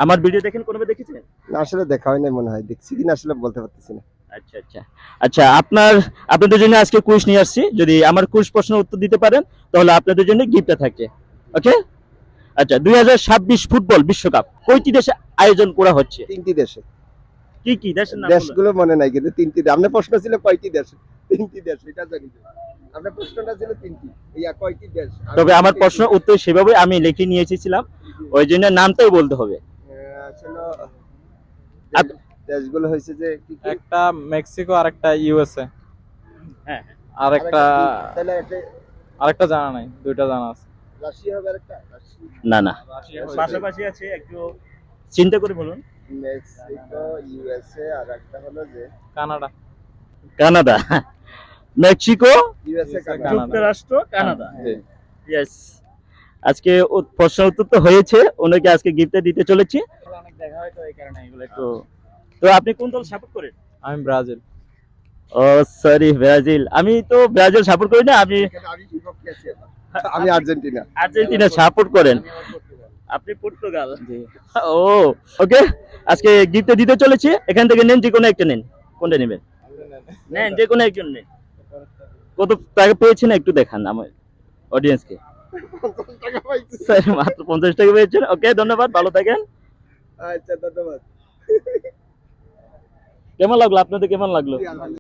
আমার ভিডিও দেখেন, কোনোভাবে দেখেছেন? না আসলে দেখা হয় নাই মনে হয়, দেখছি কিনা আসলে বলতে পারতেছি না। আচ্ছা আচ্ছা। আচ্ছা, আপনাদের জন্য আজকে কুইজ নিয়ে আসছি। যদি আমার কুইজ প্রশ্নের উত্তর দিতে পারেন তাহলে আপনাদের জন্য গিফটটা থাকছে। ওকে। আচ্ছা, 2026 ফুটবল বিশ্বকাপ কয়টি দেশে আয়োজন করা হচ্ছে? 3টি দেশে। কি কি দেশের নাম বলুন? দেশগুলো মনে নাই কিন্তু 3টি। আপনার প্রশ্ন ছিল কয়টি দেশ? 3টি দেশ, এটা জানি না। আপনার প্রশ্নটা ছিল 3টি। ইয়া কয়টি দেশ? তবে আমার প্রশ্ন উত্তর সেভাবে আমি লিখে নিয়ে এসেছিলাম, ওই জন্য নামটাই বলতে হবে। আসলে আপ- দেশগুলো হয়েছে যে কি কি? একটা মেক্সিকো আর একটা ইউএসএ হ্যাঁ, আর একটা তাহলে একটা আরেকটা জানা নাই, দুইটা জানা আছে। রাশিয়া হবে, আরেকটা না না, রাশিয়া পাশাপাশি আছে, একটু চিন্তা করে বলুন। মেক্সিকো, ইউএসএ, আর একটা হলো যে Canada. Canada, Mexico, USA, Canada. যুক্তরাষ্ট্র, কানাডা। জি। ইয়েস। আজকে প্রশ্ন উত্তর তো হয়েছে, ওনাকে আজকে গিফটে দিতে চলেছি। অনেক দেখা হয় তো এই কারণে এগুলো একটু। তো আপনি কোন দল সাপোর্ট করেন? আমি ব্রাজিল। ও সরি, ব্রাজিল। আমি তো ব্রাজিল সাপোর্ট করি না, আমি আমি বিপক্ষে আছি এবার। আমি আর্জেন্টিনা। আর্জেন্টিনা সাপোর্ট করেন। আপনি পর্তুগাল। জি। ও ওকে। আজকে গিফটে দিতে চলেছি, এখান থেকে নেন, যে কোনো একটা নেন। কোনটা নেবেন? নেন, যে কোনো একজন নেন। কত টাকা পেয়েছেন একটু দেখান আমার অডিয়েন্সকে। 50 টাকা পাইছি। স্যার মাত্র 50 টাকা পেয়েছেন। ওকে, ধন্যবাদ, ভালো থাকেন। আচ্ছা, ধন্যবাদ। কেমন লাগলো আপনাদের, কেমন লাগলো?